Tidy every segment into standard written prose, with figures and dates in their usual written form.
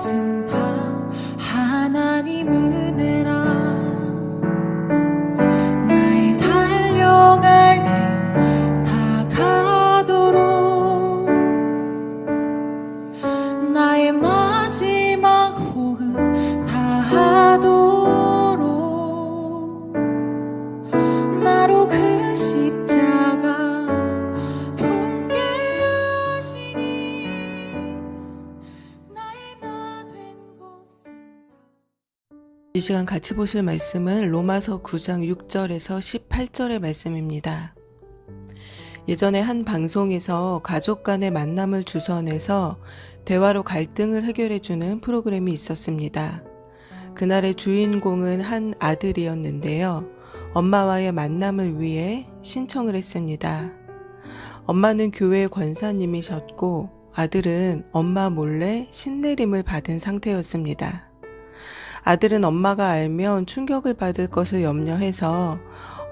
것은 다 하나님 은혜라. 나의 달려갈 길 다 가도록, 나의 마지막 호흡 다 하도록, 나로 그 십자가 품게 하시니 나의 나 된 것은. 이 시간 같이 보실 말씀은 로마서 9장 6절에서 18절의 말씀입니다. 예전에 한 방송에서 가족 간의 만남을 주선해서 대화로 갈등을 해결해주는 프로그램이 있었습니다. 그날의 주인공은 한 아들이었는데요. 엄마와의 만남을 위해 신청을 했습니다. 엄마는 교회 권사님이셨고 아들은 엄마 몰래 신내림을 받은 상태였습니다. 아들은 엄마가 알면 충격을 받을 것을 염려해서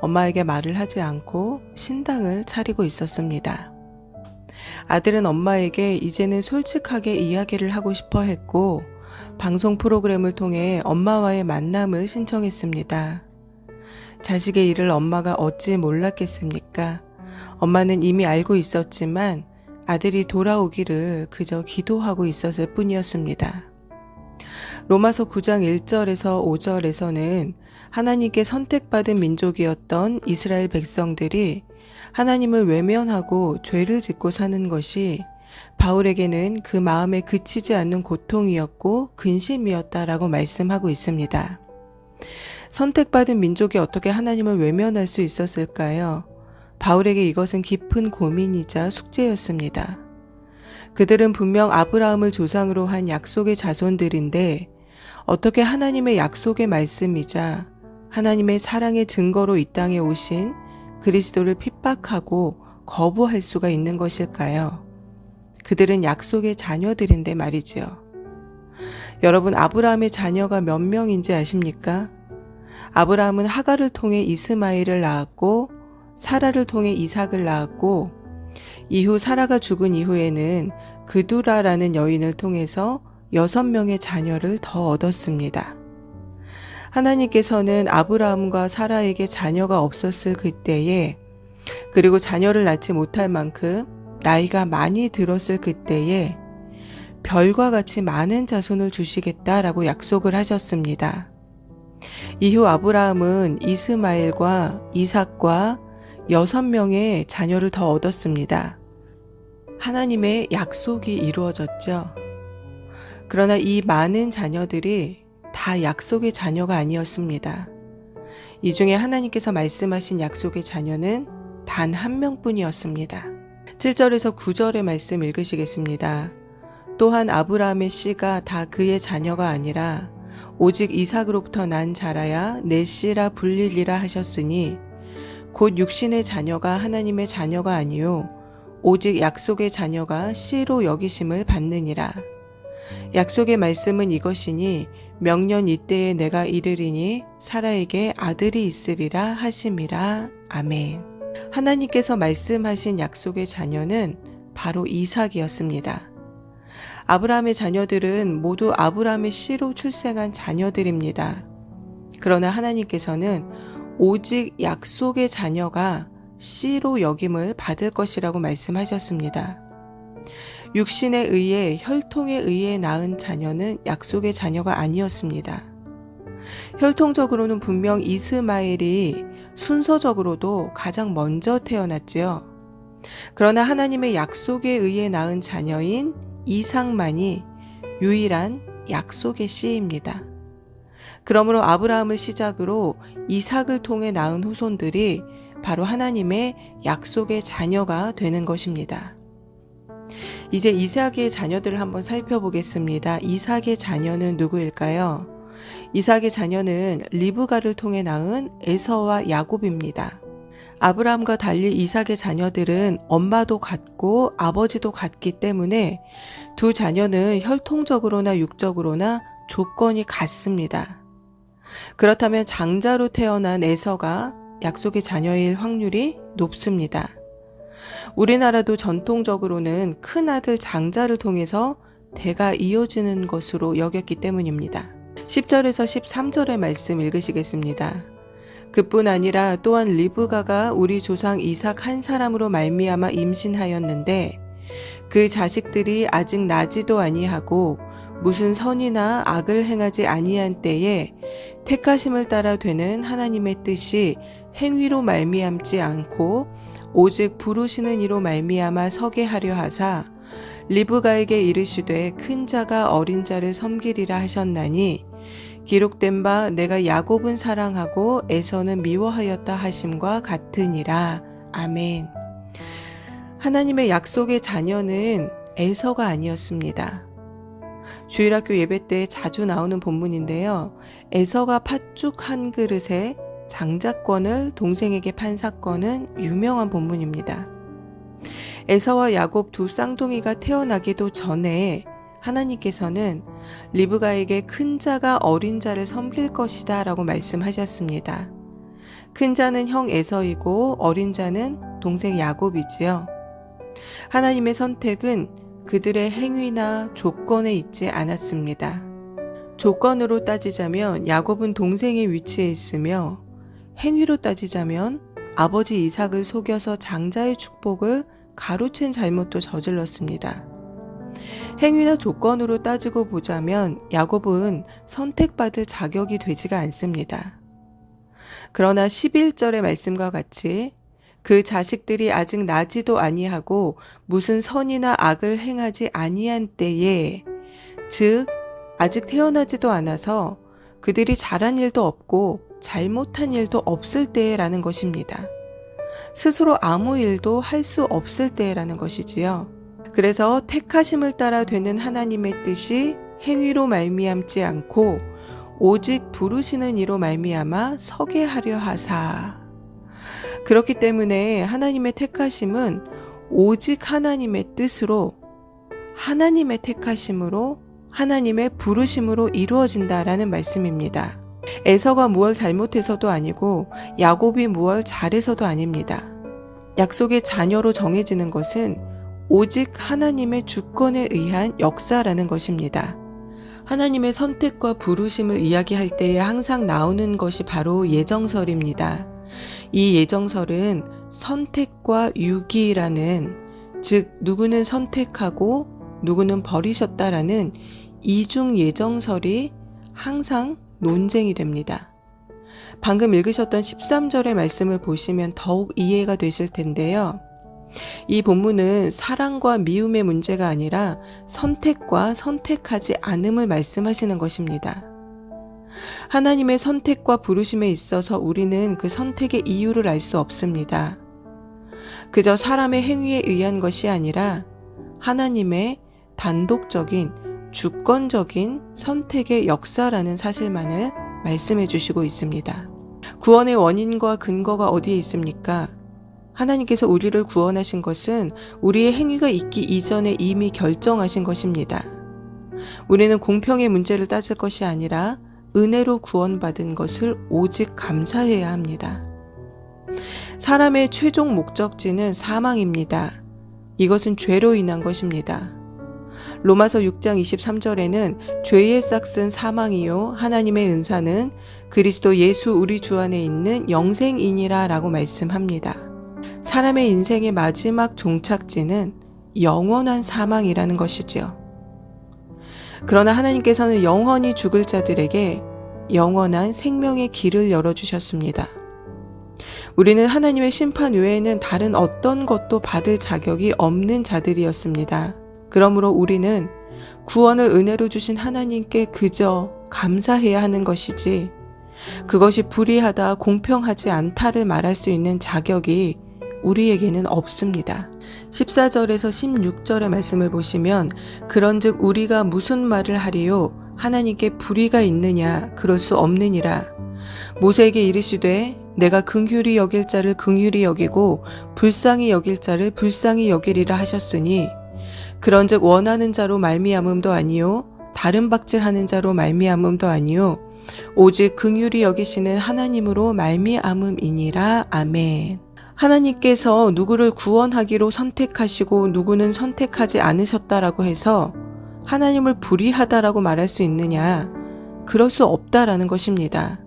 엄마에게 말을 하지 않고 신당을 차리고 있었습니다. 아들은 엄마에게 이제는 솔직하게 이야기를 하고 싶어 했고 방송 프로그램을 통해 엄마와의 만남을 신청했습니다. 자식의 일을 엄마가 어찌 몰랐겠습니까? 엄마는 이미 알고 있었지만 아들이 돌아오기를 그저 기도하고 있었을 뿐이었습니다. 로마서 9장 1절에서 5절에서는 하나님께 선택받은 민족이었던 이스라엘 백성들이 하나님을 외면하고 죄를 짓고 사는 것이 바울에게는 그 마음에 그치지 않는 고통이었고 근심이었다라고 말씀하고 있습니다. 선택받은 민족이 어떻게 하나님을 외면할 수 있었을까요? 바울에게 이것은 깊은 고민이자 숙제였습니다. 그들은 분명 아브라함을 조상으로 한 약속의 자손들인데 어떻게 하나님의 약속의 말씀이자 하나님의 사랑의 증거로 이 땅에 오신 그리스도를 핍박하고 거부할 수가 있는 것일까요? 그들은 약속의 자녀들인데 말이지요. 여러분, 아브라함의 자녀가 몇 명인지 아십니까? 아브라함은 하갈을 통해 이스마엘을 낳았고 사라를 통해 이삭을 낳았고 이후 사라가 죽은 이후에는 그두라라는 여인을 통해서 6명의 자녀를 더 얻었습니다. 하나님께서는 아브라함과 사라에게 자녀가 없었을 그때에, 그리고 자녀를 낳지 못할 만큼 나이가 많이 들었을 그때에 별과 같이 많은 자손을 주시겠다라고 약속을 하셨습니다. 이후 아브라함은 이스마엘과 이삭과 6명의 자녀를 더 얻었습니다. 하나님의 약속이 이루어졌죠. 그러나 이 많은 자녀들이 다 약속의 자녀가 아니었습니다. 이 중에 하나님께서 말씀하신 약속의 자녀는 단 한 명뿐이었습니다. 7절에서 9절의 말씀 읽으시겠습니다. 또한 아브라함의 씨가 다 그의 자녀가 아니라 오직 이삭으로부터 난 자라야 내 씨라 불리리라 하셨으니 곧 육신의 자녀가 하나님의 자녀가 아니요 오직 약속의 자녀가 씨로 여기심을 받느니라. 약속의 말씀은 이것이니 명년 이때에 내가 이르리니 사라에게 아들이 있으리라 하심이라. 아멘. 하나님께서 말씀하신 약속의 자녀는 바로 이삭이었습니다. 아브라함의 자녀들은 모두 아브라함의 씨로 출생한 자녀들입니다. 그러나 하나님께서는 오직 약속의 자녀가 씨로 여김을 받을 것이라고 말씀하셨습니다. 육신에 의해 혈통에 의해 낳은 자녀는 약속의 자녀가 아니었습니다. 혈통적으로는 분명 이스마엘이 순서적으로도 가장 먼저 태어났지요. 그러나 하나님의 약속에 의해 낳은 자녀인 이삭만이 유일한 약속의 씨입니다. 그러므로 아브라함을 시작으로 이삭을 통해 낳은 후손들이 바로 하나님의 약속의 자녀가 되는 것입니다. 이제 이삭의 자녀들을 한번 살펴보겠습니다. 이삭의 자녀는 누구일까요? 이삭의 자녀는 리브가를 통해 낳은 에서와 야곱입니다. 아브라함과 달리 이삭의 자녀들은 엄마도 같고 아버지도 같기 때문에 두 자녀는 혈통적으로나 육적으로나 조건이 같습니다. 그렇다면 장자로 태어난 에서가 약속의 자녀일 확률이 높습니다. 우리나라도 전통적으로는 큰아들 장자를 통해서 대가 이어지는 것으로 여겼기 때문입니다. 10절에서 13절의 말씀 읽으시겠습니다. 그뿐 아니라 또한 리브가가 우리 조상 이삭 한 사람으로 말미암아 임신하였는데 그 자식들이 아직 나지도 아니하고 무슨 선이나 악을 행하지 아니한 때에 택하심을 따라 되는 하나님의 뜻이 행위로 말미암지 않고 오직 부르시는 이로 말미암아 서게 하려 하사 리브가에게 이르시되 큰 자가 어린 자를 섬기리라 하셨나니 기록된 바 내가 야곱은 사랑하고 에서는 미워하였다 하심과 같으니라. 아멘. 하나님의 약속의 자녀는 에서가 아니었습니다. 주일학교 예배 때 자주 나오는 본문인데요. 에서가 팥죽 한 그릇에 장자권을 동생에게 판 사건은 유명한 본문입니다. 에서와 야곱 두 쌍둥이가 태어나기도 전에 하나님께서는 리브가에게 큰 자가 어린 자를 섬길 것이다 라고 말씀하셨습니다. 큰 자는 형 에서이고 어린 자는 동생 야곱이지요. 하나님의 선택은 그들의 행위나 조건에 있지 않았습니다. 조건으로 따지자면 야곱은 동생의 위치에 있으며 행위로 따지자면 아버지 이삭을 속여서 장자의 축복을 가로챈 잘못도 저질렀습니다. 행위나 조건으로 따지고 보자면 야곱은 선택받을 자격이 되지가 않습니다. 그러나 11절의 말씀과 같이 그 자식들이 아직 나지도 아니하고 무슨 선이나 악을 행하지 아니한 때에, 즉 아직 태어나지도 않아서 그들이 잘한 일도 없고 잘못한 일도 없을 때라는 것입니다. 스스로 아무 일도 할 수 없을 때라는 것이지요. 그래서 택하심을 따라 되는 하나님의 뜻이 행위로 말미암지 않고 오직 부르시는 이로 말미암아 서게 하려 하사. 그렇기 때문에 하나님의 택하심은 오직 하나님의 뜻으로, 하나님의 택하심으로, 하나님의 부르심으로 이루어진다라는 말씀입니다. 에서가 무얼 잘못해서도 아니고 야곱이 무얼 잘해서도 아닙니다. 약속의 자녀로 정해지는 것은 오직 하나님의 주권에 의한 역사라는 것입니다. 하나님의 선택과 부르심을 이야기할 때에 항상 나오는 것이 바로 예정설입니다. 이 예정설은 선택과 유기라는, 즉 누구는 선택하고 누구는 버리셨다라는 이중 예정설이 항상 논쟁이 됩니다. 방금 읽으셨던 13절의 말씀을 보시면 더욱 이해가 되실 텐데요. 이 본문은 사랑과 미움의 문제가 아니라 선택과 선택하지 않음을 말씀하시는 것입니다. 하나님의 선택과 부르심에 있어서 우리는 그 선택의 이유를 알 수 없습니다. 그저 사람의 행위에 의한 것이 아니라 하나님의 단독적인 주권적인 선택의 역사라는 사실만을 말씀해 주시고 있습니다. 구원의 원인과 근거가 어디에 있습니까? 하나님께서 우리를 구원하신 것은 우리의 행위가 있기 이전에 이미 결정하신 것입니다. 우리는 공평의 문제를 따질 것이 아니라 은혜로 구원받은 것을 오직 감사해야 합니다. 사람의 최종 목적지는 사망입니다. 이것은 죄로 인한 것입니다. 로마서 6장 23절에는 죄의 싹은 사망이요 하나님의 은사는 그리스도 예수 우리 주 안에 있는 영생이니라 라고 말씀합니다. 사람의 인생의 마지막 종착지는 영원한 사망이라는 것이지요. 그러나 하나님께서는 영원히 죽을 자들에게 영원한 생명의 길을 열어주셨습니다. 우리는 하나님의 심판 외에는 다른 어떤 것도 받을 자격이 없는 자들이었습니다. 그러므로 우리는 구원을 은혜로 주신 하나님께 그저 감사해야 하는 것이지, 그것이 불의하다, 공평하지 않다를 말할 수 있는 자격이 우리에게는 없습니다. 14절에서 16절의 말씀을 보시면 그런즉 우리가 무슨 말을 하리요? 하나님께 불의가 있느냐? 그럴 수 없느니라. 모세에게 이르시되 내가 긍휼히 여길 자를 긍휼히 여기고 불쌍히 여길 자를 불쌍히 여기리라 하셨으니 그런즉 원하는 자로 말미암음도 아니요 다른 박질하는 자로 말미암음도 아니요 오직 긍휼히 여기시는 하나님으로 말미암음이니라. 아멘. 하나님께서 누구를 구원하기로 선택하시고 누구는 선택하지 않으셨다라고 해서 하나님을 불의하다라고 말할 수 있느냐? 그럴 수 없다라는 것입니다.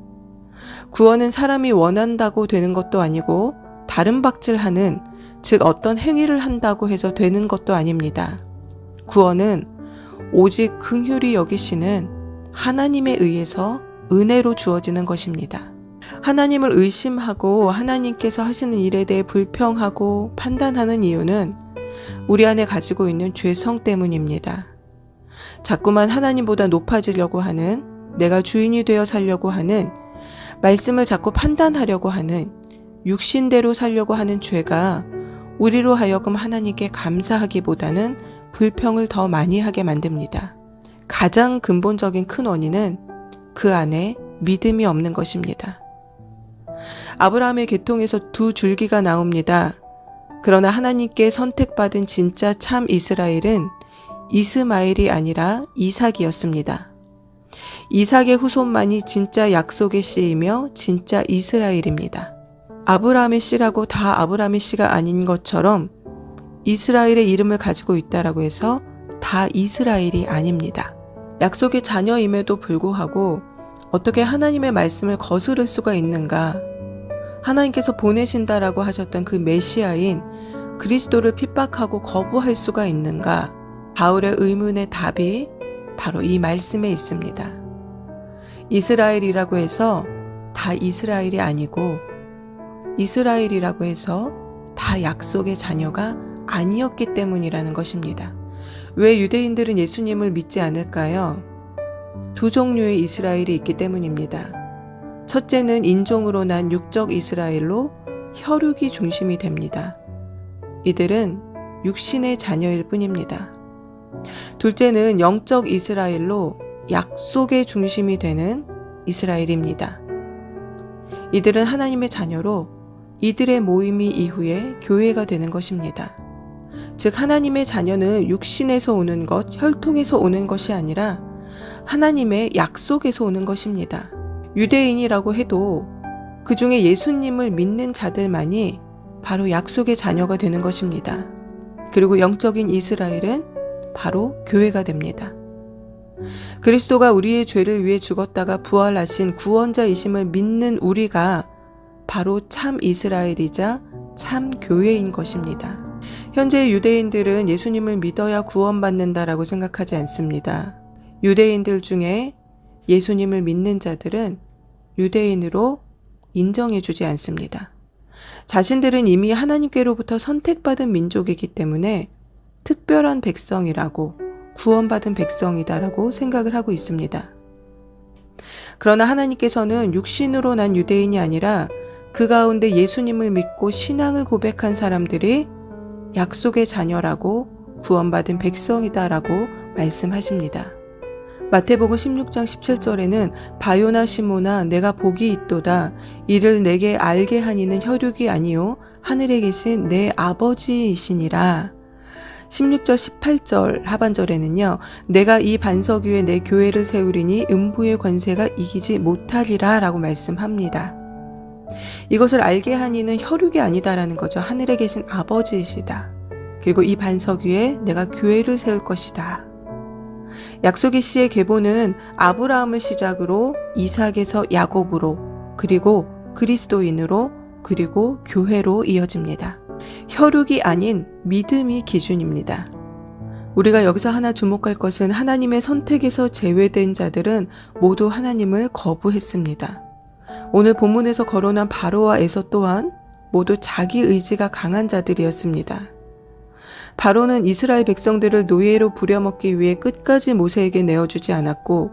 구원은 사람이 원한다고 되는 것도 아니고 다른 박질하는, 즉 어떤 행위를 한다고 해서 되는 것도 아닙니다. 구원은 오직 긍휼히 여기시는 하나님에 의해서 은혜로 주어지는 것입니다. 하나님을 의심하고 하나님께서 하시는 일에 대해 불평하고 판단하는 이유는 우리 안에 가지고 있는 죄성 때문입니다. 자꾸만 하나님보다 높아지려고 하는, 내가 주인이 되어 살려고 하는, 말씀을 자꾸 판단하려고 하는, 육신대로 살려고 하는 죄가 우리로 하여금 하나님께 감사하기보다는 불평을 더 많이 하게 만듭니다. 가장 근본적인 큰 원인은 그 안에 믿음이 없는 것입니다. 아브라함의 계통에서 두 줄기가 나옵니다. 그러나 하나님께 선택받은 진짜 참 이스라엘은 이스마엘이 아니라 이삭이었습니다. 이삭의 후손만이 진짜 약속의 씨이며 진짜 이스라엘입니다. 아브라함의 씨라고 다 아브라함의 씨가 아닌 것처럼 이스라엘의 이름을 가지고 있다라고 해서 다 이스라엘이 아닙니다. 약속의 자녀임에도 불구하고 어떻게 하나님의 말씀을 거스를 수가 있는가? 하나님께서 보내신다라고 하셨던 그 메시아인 그리스도를 핍박하고 거부할 수가 있는가? 바울의 의문의 답이 바로 이 말씀에 있습니다. 이스라엘이라고 해서 다 이스라엘이 아니고 이스라엘이라고 해서 다 약속의 자녀가 아니었기 때문이라는 것입니다. 왜 유대인들은 예수님을 믿지 않을까요? 두 종류의 이스라엘이 있기 때문입니다. 첫째는 인종으로 난 육적 이스라엘로 혈육이 중심이 됩니다. 이들은 육신의 자녀일 뿐입니다. 둘째는 영적 이스라엘로 약속의 중심이 되는 이스라엘입니다. 이들은 하나님의 자녀로 이들의 모임이 이후에 교회가 되는 것입니다. 즉 하나님의 자녀는 육신에서 오는 것, 혈통에서 오는 것이 아니라 하나님의 약속에서 오는 것입니다. 유대인이라고 해도 그 중에 예수님을 믿는 자들만이 바로 약속의 자녀가 되는 것입니다. 그리고 영적인 이스라엘은 바로 교회가 됩니다. 그리스도가 우리의 죄를 위해 죽었다가 부활하신 구원자이심을 믿는 우리가 바로 참 이스라엘이자 참 교회인 것입니다. 현재 유대인들은 예수님을 믿어야 구원받는다라고 생각하지 않습니다. 유대인들 중에 예수님을 믿는 자들은 유대인으로 인정해주지 않습니다. 자신들은 이미 하나님께로부터 선택받은 민족이기 때문에 특별한 백성이라고, 구원받은 백성이다라고 생각을 하고 있습니다. 그러나 하나님께서는 육신으로 난 유대인이 아니라 그 가운데 예수님을 믿고 신앙을 고백한 사람들이 약속의 자녀라고 구원받은 백성이다라고 말씀하십니다. 마태복음 16장 17절에는 바요나 시모나 내가 복이 있도다 이를 내게 알게 하니는 혈육이 아니요 하늘에 계신 내 아버지이시니라. 16절 18절 하반절에는요 내가 이 반석 위에 내 교회를 세우리니 음부의 권세가 이기지 못하리라 라고 말씀합니다. 이것을 알게 하니는 혈육이 아니다라는 거죠. 하늘에 계신 아버지이시다. 그리고 이 반석 위에 내가 교회를 세울 것이다. 약속의 씨의 계보는 아브라함을 시작으로 이삭에서 야곱으로 그리고 그리스도인으로 그리고 교회로 이어집니다. 혈육이 아닌 믿음이 기준입니다. 우리가 여기서 하나 주목할 것은 하나님의 선택에서 제외된 자들은 모두 하나님을 거부했습니다. 오늘 본문에서 거론한 바로와 에서 또한 모두 자기 의지가 강한 자들이었습니다. 바로는 이스라엘 백성들을 노예로 부려먹기 위해 끝까지 모세에게 내어주지 않았고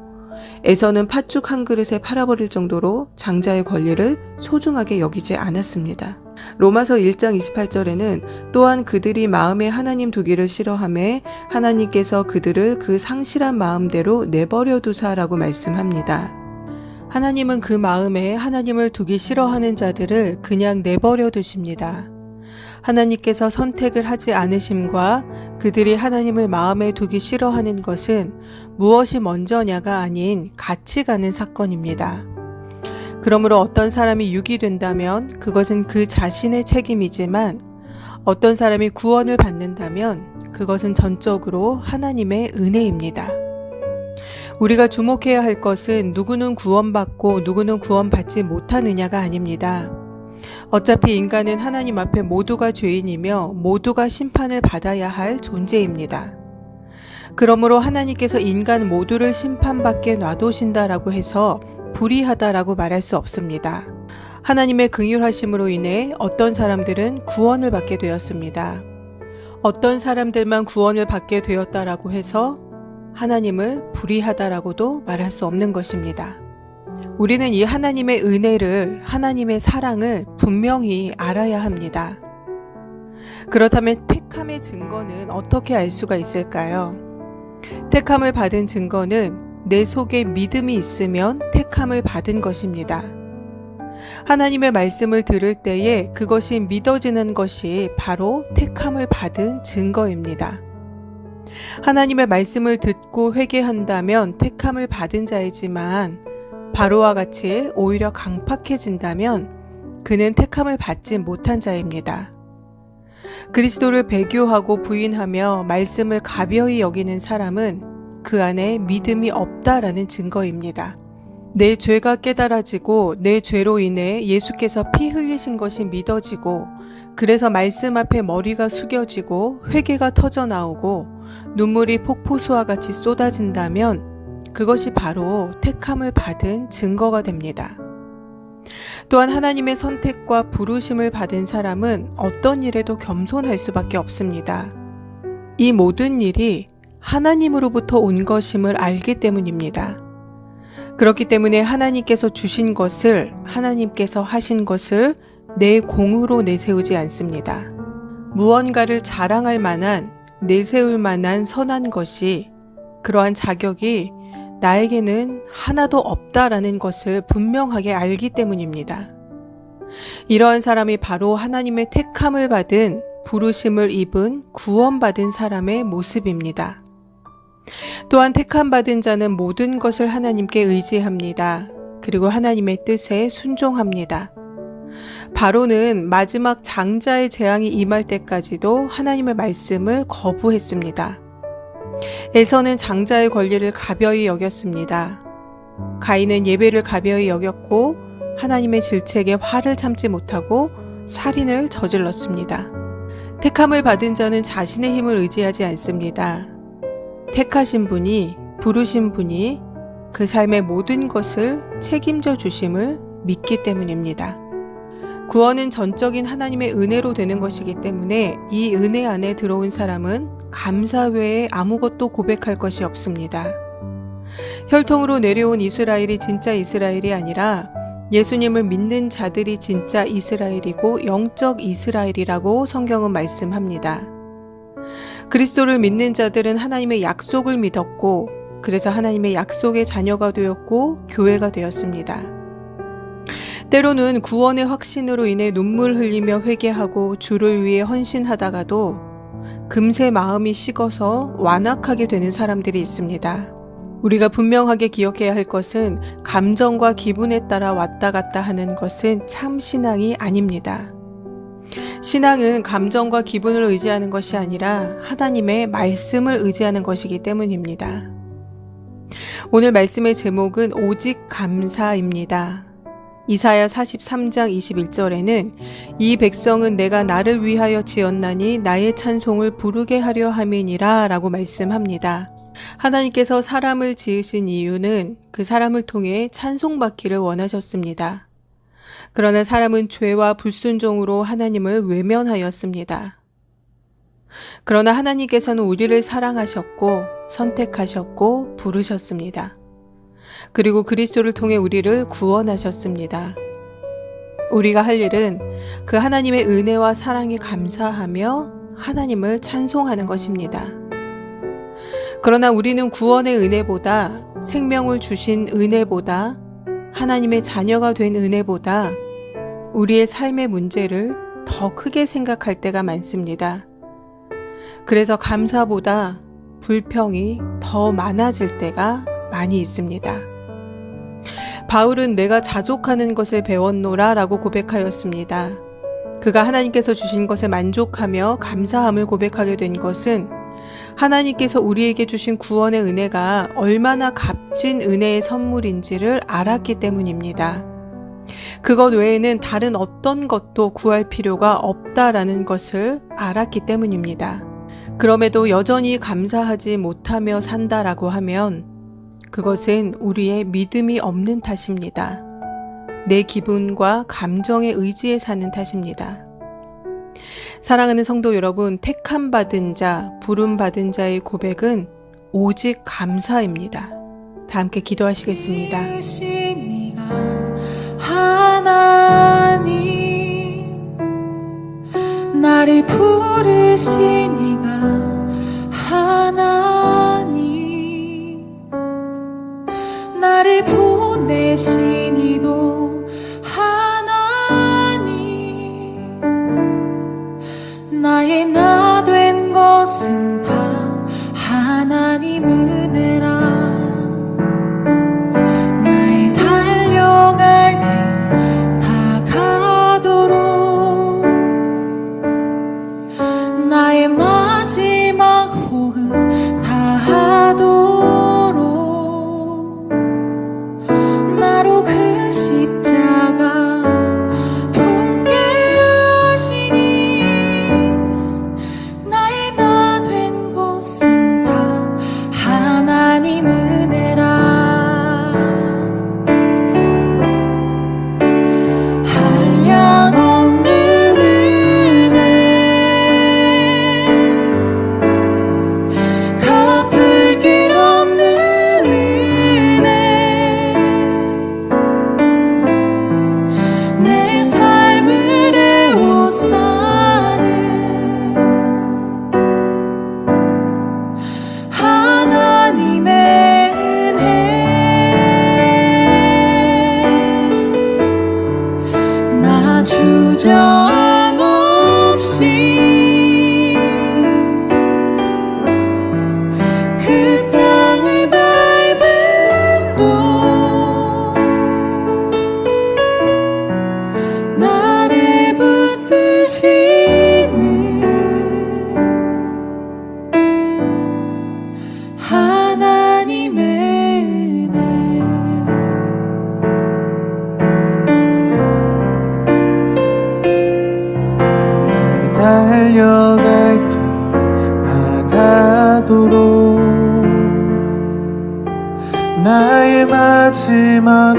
에서는 팥죽 한 그릇에 팔아버릴 정도로 장자의 권리를 소중하게 여기지 않았습니다. 로마서 1장 28절에는 또한 그들이 마음에 하나님 두기를 싫어하매 하나님께서 그들을 그 상실한 마음대로 내버려 두사라고 말씀합니다. 하나님은 그 마음에 하나님을 두기 싫어하는 자들을 그냥 내버려 두십니다. 하나님께서 선택을 하지 않으심과 그들이 하나님을 마음에 두기 싫어하는 것은 무엇이 먼저냐가 아닌 같이 가는 사건입니다. 그러므로 어떤 사람이 육이 된다면 그것은 그 자신의 책임이지만 어떤 사람이 구원을 받는다면 그것은 전적으로 하나님의 은혜입니다. 우리가 주목해야 할 것은 누구는 구원받고 누구는 구원받지 못하느냐가 아닙니다. 어차피 인간은 하나님 앞에 모두가 죄인이며 모두가 심판을 받아야 할 존재입니다. 그러므로 하나님께서 인간 모두를 심판받게 놔두신다라고 해서 불의하다라고 말할 수 없습니다. 하나님의 긍휼하심으로 인해 어떤 사람들은 구원을 받게 되었습니다. 어떤 사람들만 구원을 받게 되었다라고 해서 하나님을 불의하다라고도 말할 수 없는 것입니다. 우리는 이 하나님의 은혜를, 하나님의 사랑을 분명히 알아야 합니다. 그렇다면 택함의 증거는 어떻게 알 수가 있을까요? 택함을 받은 증거는 내 속에 믿음이 있으면 택함을 받은 것입니다. 하나님의 말씀을 들을 때에 그것이 믿어지는 것이 바로 택함을 받은 증거입니다. 하나님의 말씀을 듣고 회개한다면 택함을 받은 자이지만 바로와 같이 오히려 강팍해진다면 그는 택함을 받지 못한 자입니다. 그리스도를 배교하고 부인하며 말씀을 가벼이 여기는 사람은 그 안에 믿음이 없다라는 증거입니다. 내 죄가 깨달아지고 내 죄로 인해 예수께서 피 흘리신 것이 믿어지고 그래서 말씀 앞에 머리가 숙여지고 회개가 터져나오고 눈물이 폭포수와 같이 쏟아진다면 그것이 바로 택함을 받은 증거가 됩니다. 또한 하나님의 선택과 부르심을 받은 사람은 어떤 일에도 겸손할 수밖에 없습니다. 이 모든 일이 하나님으로부터 온 것임을 알기 때문입니다. 그렇기 때문에 하나님께서 주신 것을, 하나님께서 하신 것을 내 공으로 내세우지 않습니다. 무언가를 자랑할 만한, 내세울 만한 선한 것이, 그러한 자격이 나에게는 하나도 없다라는 것을 분명하게 알기 때문입니다. 이러한 사람이 바로 하나님의 택함을 받은, 부르심을 입은, 구원받은 사람의 모습입니다. 또한 택함받은 자는 모든 것을 하나님께 의지합니다. 그리고 하나님의 뜻에 순종합니다. 바로는 마지막 장자의 재앙이 임할 때까지도 하나님의 말씀을 거부했습니다. 에서는 장자의 권리를 가벼이 여겼습니다. 가인은 예배를 가벼이 여겼고 하나님의 질책에 화를 참지 못하고 살인을 저질렀습니다. 택함을 받은 자는 자신의 힘을 의지하지 않습니다. 택하신 분이, 부르신 분이 그 삶의 모든 것을 책임져 주심을 믿기 때문입니다. 구원은 전적인 하나님의 은혜로 되는 것이기 때문에 이 은혜 안에 들어온 사람은 감사 외에 아무것도 고백할 것이 없습니다. 혈통으로 내려온 이스라엘이 진짜 이스라엘이 아니라 예수님을 믿는 자들이 진짜 이스라엘이고 영적 이스라엘이라고 성경은 말씀합니다. 그리스도를 믿는 자들은 하나님의 약속을 믿었고 그래서 하나님의 약속의 자녀가 되었고 교회가 되었습니다. 때로는 구원의 확신으로 인해 눈물 흘리며 회개하고 주를 위해 헌신하다가도 금세 마음이 식어서 완악하게 되는 사람들이 있습니다. 우리가 분명하게 기억해야 할 것은 감정과 기분에 따라 왔다 갔다 하는 것은 참 신앙이 아닙니다. 신앙은 감정과 기분을 의지하는 것이 아니라 하나님의 말씀을 의지하는 것이기 때문입니다. 오늘 말씀의 제목은 오직 감사입니다. 이사야 43장 21절에는 이 백성은 내가 나를 위하여 지었나니 나의 찬송을 부르게 하려 함이니라 라고 말씀합니다. 하나님께서 사람을 지으신 이유는 그 사람을 통해 찬송받기를 원하셨습니다. 그러나 사람은 죄와 불순종으로 하나님을 외면하였습니다. 그러나 하나님께서는 우리를 사랑하셨고 선택하셨고 부르셨습니다. 그리고 그리스도를 통해 우리를 구원하셨습니다. 우리가 할 일은 그 하나님의 은혜와 사랑에 감사하며 하나님을 찬송하는 것입니다. 그러나 우리는 구원의 은혜보다 생명을 주신 은혜보다 하나님의 자녀가 된 은혜보다 우리의 삶의 문제를 더 크게 생각할 때가 많습니다. 그래서 감사보다 불평이 더 많아질 때가 많이 있습니다. 바울은 내가 자족하는 것을 배웠노라 라고 고백하였습니다. 그가 하나님께서 주신 것에 만족하며 감사함을 고백하게 된 것은 하나님께서 우리에게 주신 구원의 은혜가 얼마나 값진 은혜의 선물인지를 알았기 때문입니다. 그것 외에는 다른 어떤 것도 구할 필요가 없다라는 것을 알았기 때문입니다. 그럼에도 여전히 감사하지 못하며 산다라고 하면 그것은 우리의 믿음이 없는 탓입니다. 내 기분과 감정에 의지해 사는 탓입니다. 사랑하는 성도 여러분, 택함 받은 자, 부름 받은 자의 고백은 오직 감사입니다. 다 함께 기도하시겠습니다. 부르신 이가 하나님, 나를 부르신 이가 하나님, 나를 보내신 이도 하나님, 나의 나 된 것은 다 하나님 은혜라. 나의 달려갈 길 다 가도록, 나의 마지막 호흡 다 하도록, 나로 그 십자가 품게 하시니, 나의 나 된 것은 다 하나님 은혜라. 한량없는 은혜, 갚을 길 없는 은혜, 내 삶을 애워싸는 하나님의 은혜, 나 주저없이 그 땅을 밟음도 나를 붙드시는 하나님의 은혜. 달려갈 길 나가도록, 나의 마지막